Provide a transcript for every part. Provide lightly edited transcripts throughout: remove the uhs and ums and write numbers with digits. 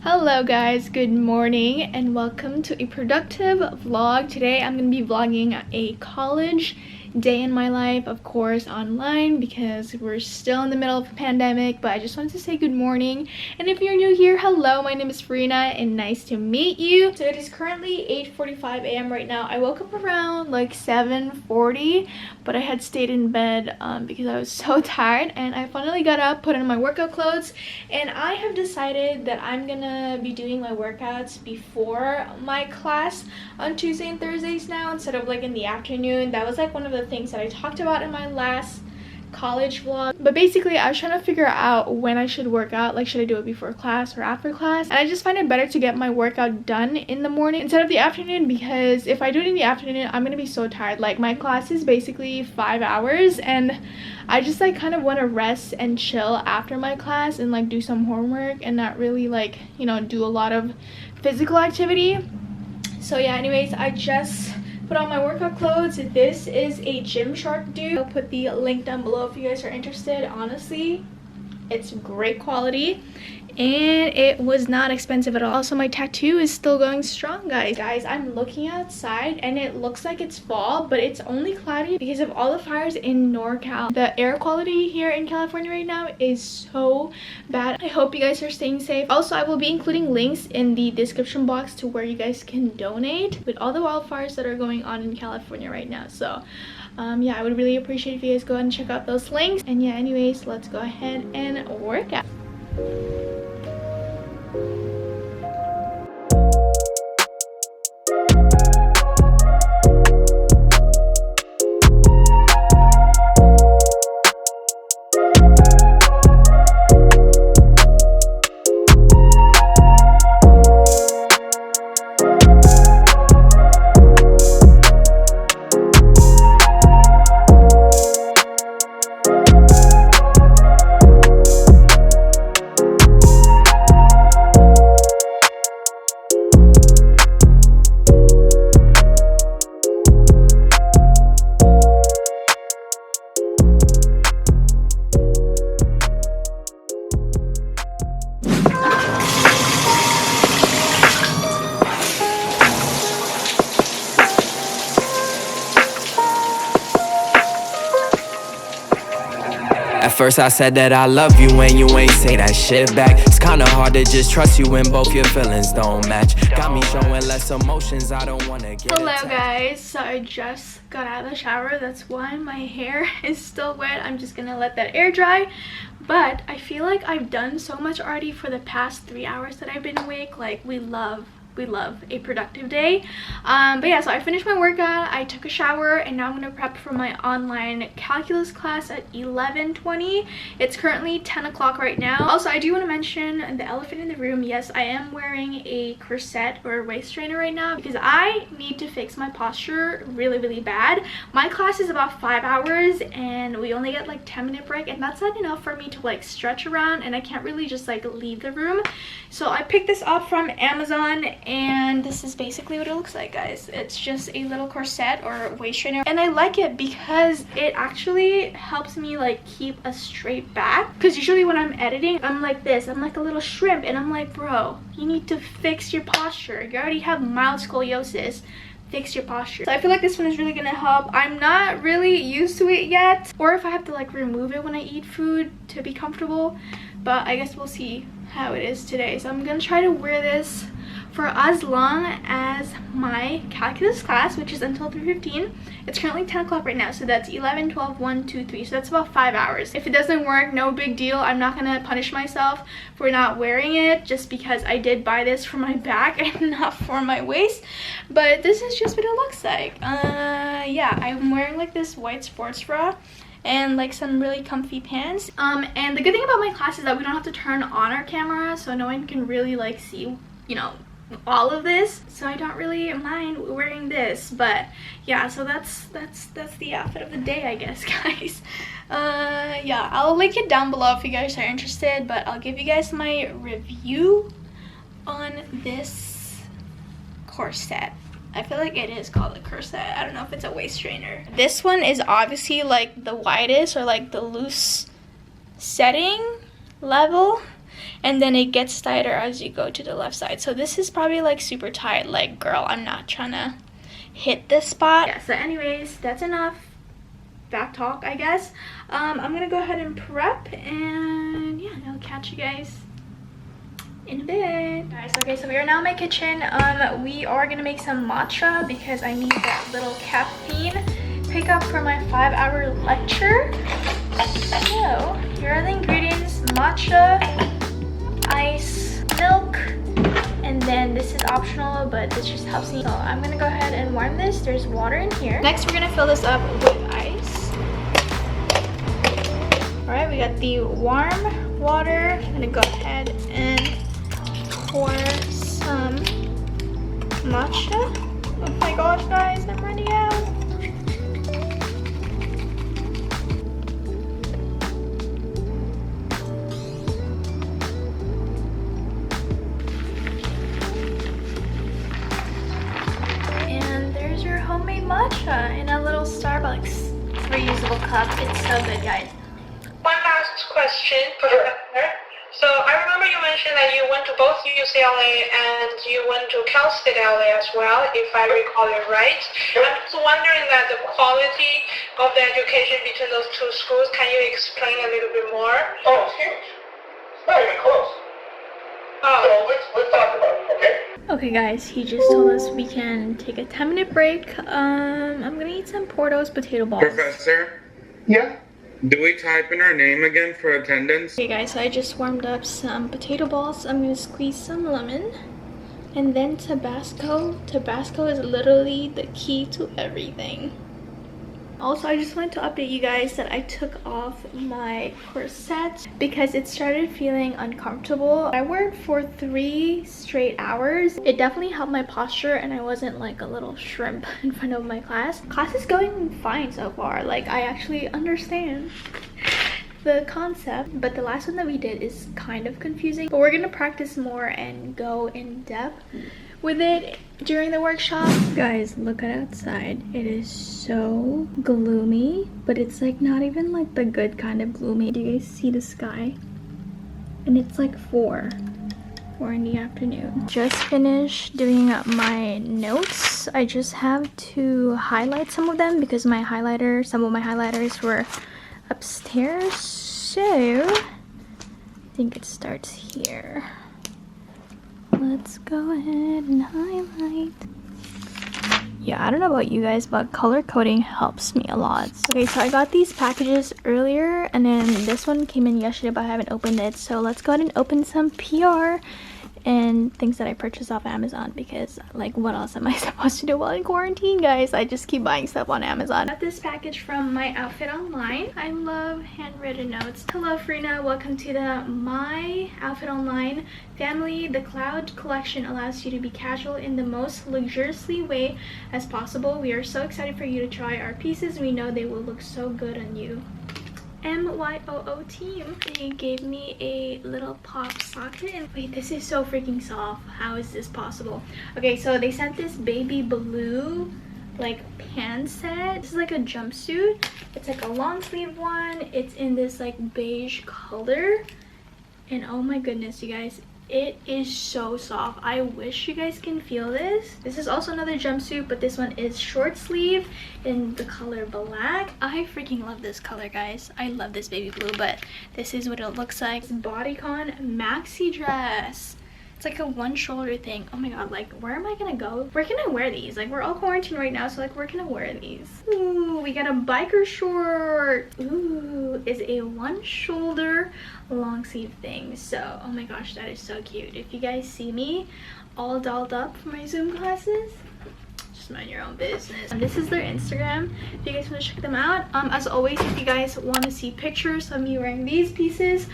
Hello guys, good morning and welcome to a productive vlog. Today I'm going to be vlogging a college day in my life, of course online because we're still in the middle of a pandemic, but I just wanted to say good morning. And if you're new here, hello, my name is Farina and nice to meet you. So it is currently 8:45 a.m. right now. I woke up around like 7:40, but I had stayed in bed because I was so tired, and I finally got up, put on my workout clothes, and I have decided that I'm gonna be doing my workouts before my class on Tuesday and Thursdays now instead of like in the afternoon. That was like one of the things that I talked about in my last college vlog, but basically I was trying to figure out when I should work out. Like, should I do it before class or after class? And I just find it better to get my workout done in the morning instead of the afternoon, because if I do it in the afternoon I'm gonna be so tired. Like, my class is basically 5 hours and I just like kind of want to rest and chill after my class and like do some homework and not really like, you know, do a lot of physical activity. So yeah, anyways, I just put on my workout clothes. This is a Gymshark dude. I'll put the link down below if you guys are interested. Honestly, it's great quality and it was not expensive at all. Also, my tattoo is still going strong, guys. I'm looking outside and it looks like it's fall, but it's only cloudy because of all the fires in NorCal. The air quality here in California right now is so bad. I hope you guys are staying safe. Also, I will be including links in the description box to where you guys can donate with all the wildfires that are going on in California right now. So yeah, I would really appreciate if you guys go ahead and check out those links. And yeah, anyways, let's go ahead and work out. At first I said that I love you when you ain't say that shit back. It's kinda hard to just trust you when both your feelings don't match. Got me showing less emotions, I don't wanna get Hello guys, so I just got out of the shower. That's why my hair is still wet. I'm just gonna let that air dry. But I feel like I've done so much already for the past 3 hours that I've been awake. Like, we love a productive day. But yeah, so I finished my workout, I took a shower, and now I'm gonna prep for my online calculus class at 11:20. It's currently 10 o'clock right now. Also, I do want to mention the elephant in the room. Yes, I am wearing a corset or a waist trainer right now because I need to fix my posture really bad. My class is about 5 hours and we only get like 10-minute break, and that's not enough for me to like stretch around, and I can't really just like leave the room. So I picked this up from Amazon, and this is basically what it looks like, guys. It's just a little corset or waist trainer, and I like it because it actually helps me like keep a straight back, because usually when I'm editing I'm like this, I'm like a little shrimp, and I'm like, bro, you need to fix your posture. You already have mild scoliosis. Fix your posture. So I feel like this one is really gonna help. I'm not really used to it yet, or if I have to like remove it when I eat food to be comfortable, but I guess we'll see how it is today. So I'm gonna try to wear this for as long as my calculus class, which is until 3:15. It's currently 10 o'clock right now, so that's 11, 12, 1, 2, 3. So that's about 5 hours. If it doesn't work, no big deal. I'm not gonna punish myself for not wearing it just because I did buy this for my back and not for my waist. But this is just what it looks like. Yeah, I'm wearing like this white sports bra and like some really comfy pants. And the good thing about my class is that we don't have to turn on our camera, so no one can really like see, you know, all of this, so I don't really mind wearing this. But yeah, so that's the outfit of the day, I guess, guys. Yeah, I'll link it down below if you guys are interested, but I'll give you guys my review on this corset. I feel like it is called a corset. I don't know if it's a waist trainer. This one is obviously like the widest or like the loose setting level, and then it gets tighter as you go to the left side. So this is probably like super tight. Like, girl, I'm not trying to hit this spot. Yeah, so anyways, that's enough back talk, I guess. I'm gonna go ahead and prep, and yeah, I'll catch you guys in a bit. Guys, okay, so we are now in my kitchen. We are gonna make some matcha because I need that little caffeine pickup for my 5-hour lecture. So here are the ingredients: matcha, ice, milk, and then this is optional, but this just helps me. So I'm gonna go ahead and warm this. There's water in here. Next, we're gonna fill this up with ice. All right, we got the warm water. I'm gonna go ahead and pour some matcha. Oh my gosh, guys, I'm running out. And there's your homemade matcha in a little Starbucks reusable cup. It's so good, guys. One last question for the listener. So I remember you mentioned that you went to both UCLA and you went to Cal State LA as well, if I recall it right. I'm just wondering that the quality of the education between those two schools, can you explain a little bit more? Oh, it's huge. It's not even close. Oh. So let's talk about it, okay? Okay guys, he just told us we can take a 10-minute break. I'm gonna eat some Porto's potato balls. Professor, Yeah? do we type in our name again for attendance? Okay guys, so I just warmed up some potato balls. I'm gonna squeeze some lemon and then Tabasco. Tabasco is literally the key to everything. Also, I just wanted to update you guys that I took off my corset because it started feeling uncomfortable. I wore it for 3 straight hours. It definitely helped my posture and I wasn't like a little shrimp in front of my class. Class is going fine so far. Like, I actually understand the concept, but the last one that we did is kind of confusing. But we're gonna practice more and go in depth with it during the workshop. Guys, look at outside. It is so gloomy, but it's like not even like the good kind of gloomy. Do you guys see the sky? And it's like 4 in the afternoon. Just finished doing my notes. I just have to highlight some of them because some of my highlighters were upstairs. So I think it starts here. Let's go ahead and highlight. Yeah, I don't know about you guys, but color coding helps me a lot. Okay, so I got these packages earlier and then this one came in yesterday, but I haven't opened it. So let's go ahead and open some PR and things that I purchased off Amazon because, like, what else am I supposed to do while in quarantine, guys? I just keep buying stuff on Amazon. I got this package from My Outfit Online. I love handwritten notes. Hello, Farina. Welcome to the My Outfit Online family. The Cloud collection allows you to be casual in the most luxuriously way as possible. We are so excited for you to try our pieces. We know they will look so good on you. MYOO team. They gave me a little pop socket and wait, this is so freaking soft. How is this possible? Okay, so they sent this baby blue like pants set. This is like a jumpsuit. It's like a long sleeve one. It's in this like beige color and oh my goodness, you guys, it is so soft. I wish you guys can feel this. This is also another jumpsuit, but this one is short sleeve in the color black. I freaking love this color, guys. I love this baby blue, but this is what it looks like. Bodycon maxi dress. It's like a one shoulder thing. Oh my god, like where am I gonna go? Where can I wear these? Like we're all quarantined right now, so like where can I wear these? Ooh, we got a biker short. Ooh, is a one shoulder long sleeve thing. So oh my gosh, that is so cute. If you guys see me all dolled up for my Zoom classes, just mind your own business. And this is their Instagram if you guys want to check them out. As always, if you guys want to see pictures of me wearing these pieces,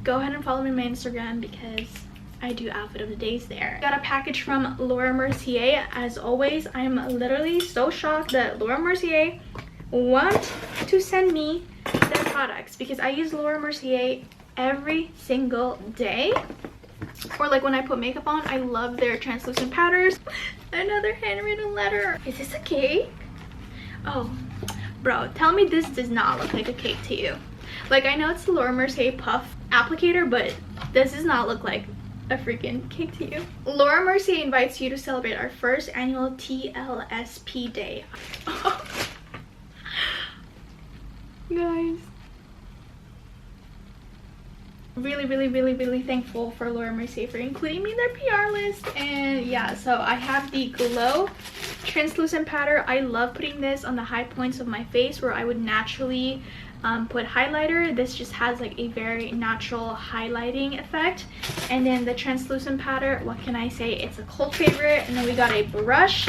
go ahead and follow me on my Instagram because I do outfit of the days there. Got a package from Laura Mercier. As always, I'm literally so shocked that Laura Mercier want to send me their products because I use Laura Mercier every single day. Or like when I put makeup on, I love their translucent powders. Another handwritten letter. Is this a cake? Oh, bro, tell me this does not look like a cake to you. Like, I know it's the Laura Mercier puff applicator, but this does not look like a freaking cake to you. Laura Mercier invites you to celebrate our first annual TLSP day. Guys, really thankful for Laura Mercier for including me in their PR list. And yeah, so I have the Glow translucent powder. I love putting this on the high points of my face where I would naturally put highlighter. This just has like a very natural highlighting effect. And then the translucent powder, what can I say, it's a cult favorite. And then we got a brush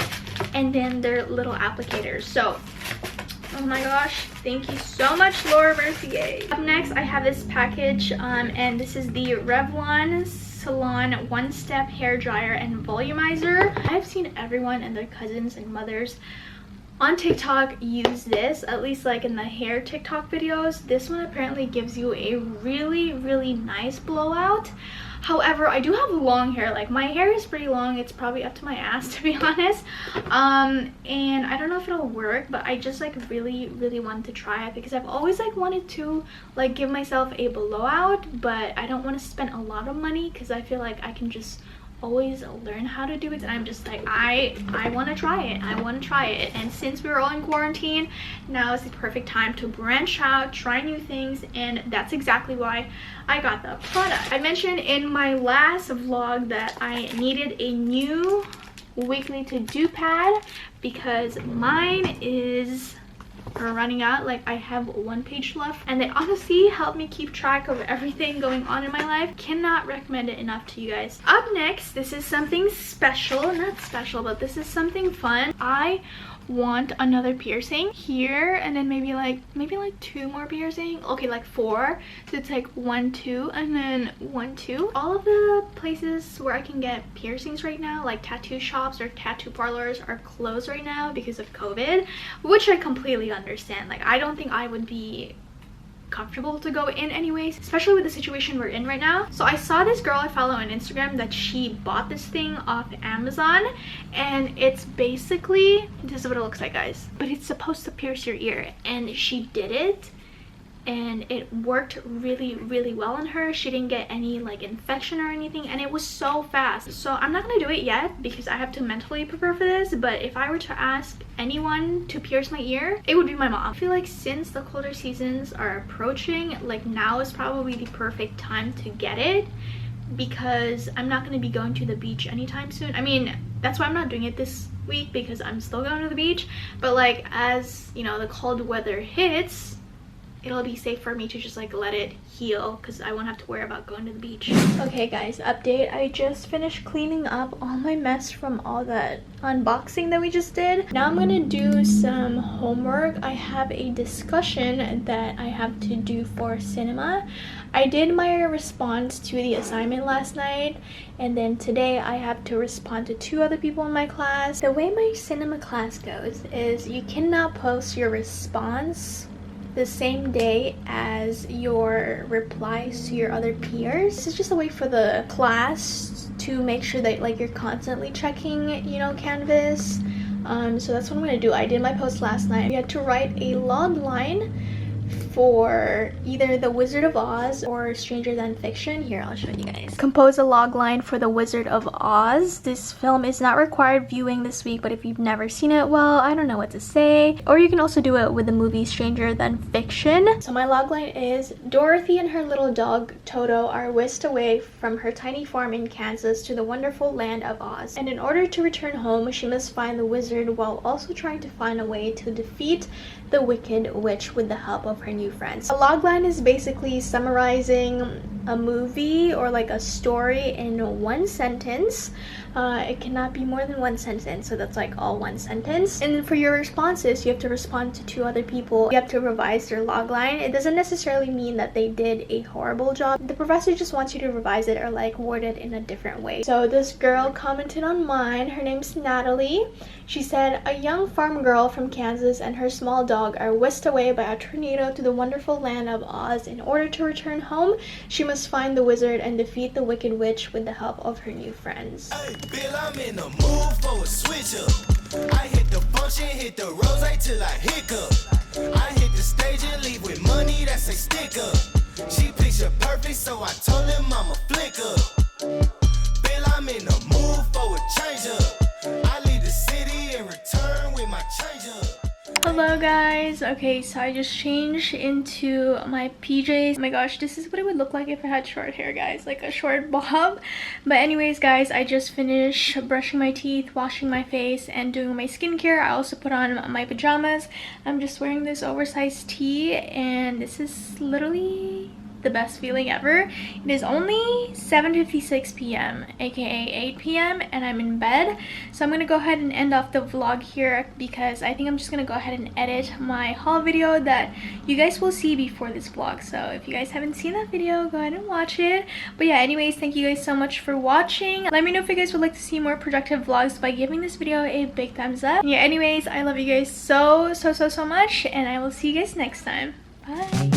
and then their little applicators. So oh my gosh, thank you so much, Laura Mercier. Up next, I have this package, and this is the Revlon Salon One Step Hair Dryer and Volumizer. I've seen everyone and their cousins and mothers on TikTok use this, at least like in the hair TikTok videos. This one apparently gives you a really nice blowout. However, I do have long hair. Like, my hair is pretty long. It's probably up to my ass, to be honest. And I don't know if it'll work, but I just like really wanted to try it because I've always like wanted to like give myself a blowout, but I don't want to spend a lot of money because I feel like I can just always learn how to do it. And I'm just like, I want to try it. And since we're all in quarantine, now is the perfect time to branch out, try new things, and that's exactly why I got the product. I mentioned in my last vlog that I needed a new weekly to-do pad because mine is running out. Like, I have 1 page left, and they honestly help me keep track of everything going on in my life. Cannot recommend it enough to you guys. Up next, this is something special, not special, but this is something fun. I want another piercing here, and then maybe like 2 more piercing. Okay, like 4. So it's like 1 2 and then 1 2. All of the places where I can get piercings right now, like tattoo shops or tattoo parlors, are closed right now because of COVID, which I completely understand. Like, I don't think I would be comfortable to go in anyways, especially with the situation we're in right now. So I saw this girl I follow on Instagram that she bought this thing off Amazon, and it's basically, this is what it looks like, guys, but it's supposed to pierce your ear, and she did it and it worked really well on her. She didn't get any like infection or anything, and it was so fast. So I'm not gonna do it yet because I have to mentally prepare for this, but if I were to ask anyone to pierce my ear, it would be my mom. I feel like since the colder seasons are approaching, like now is probably the perfect time to get it because I'm not going to be going to the beach anytime soon. I mean, that's why I'm not doing it this week because I'm still going to the beach, but like, as you know, the cold weather hits, it'll be safe for me to just like let it heal because I won't have to worry about going to the beach. Okay guys, update. I just finished cleaning up all my mess from all that unboxing that we just did. Now I'm gonna do some homework. I have a discussion that I have to do for cinema. I did my response to the assignment last night, and then today I have to respond to 2 other people in my class. The way my cinema class goes is you cannot post your response the same day as your replies to your other peers. This is just a way for the class to make sure that like you're constantly checking, you know, Canvas. So that's what I'm gonna do. I did my post last night. We had to write a log line for either The Wizard of Oz or Stranger Than Fiction. Here, I'll show you guys. Compose a log line for The Wizard of Oz. This film is not required viewing this week, but if you've never seen it, well, I don't know what to say. Or you can also do it with the movie Stranger Than Fiction. So my log line is: Dorothy and her little dog Toto are whisked away from her tiny farm in Kansas to the wonderful land of Oz. And in order to return home, she must find the wizard while also trying to find a way to defeat the Wicked Witch with the help of her new friends. A logline is basically summarizing a movie or like a story in 1 sentence. It cannot be more than 1 sentence, so that's like all 1 sentence. And then for your responses, you have to respond to 2 other people. You have to revise their logline. It doesn't necessarily mean that they did a horrible job. The professor just wants you to revise it or like word it in a different way. So this girl commented on mine. Her name's Natalie. She said, a young farm girl from Kansas and her small dog are whisked away by a tornado to the wonderful land of Oz. In order to return home, she must find the wizard and defeat the Wicked Witch with the help of her new friends. Hey, Bill, I'm in the mood for a switch up. I hit the function, hit the rose till I hiccup. I hit the stage and leave with money that's a stick up. She picture perfect, so I told him I'm a flick up. Bill, I'm in the mood for a change up. I leave the city and return with my change up. Hello guys. Okay, so I just changed into my PJs. Oh my gosh, this is what it would look like if I had short hair, guys, like a short bob. But anyways guys, I just finished brushing my teeth, washing my face, and doing my skincare. I also put on my pajamas. I'm just wearing this oversized tee, and this is literally the best feeling ever. It is only 7:56 p.m. aka 8 p.m. and I'm in bed, so I'm gonna go ahead and end off the vlog here because I think I'm just gonna go ahead and edit my haul video that you guys will see before this vlog. So if you guys haven't seen that video, go ahead and watch it. But yeah, anyways, thank you guys so much for watching. Let me know if you guys would like to see more productive vlogs by giving this video a big thumbs up. And yeah, anyways, I love you guys so much, and I will see you guys next time. Bye.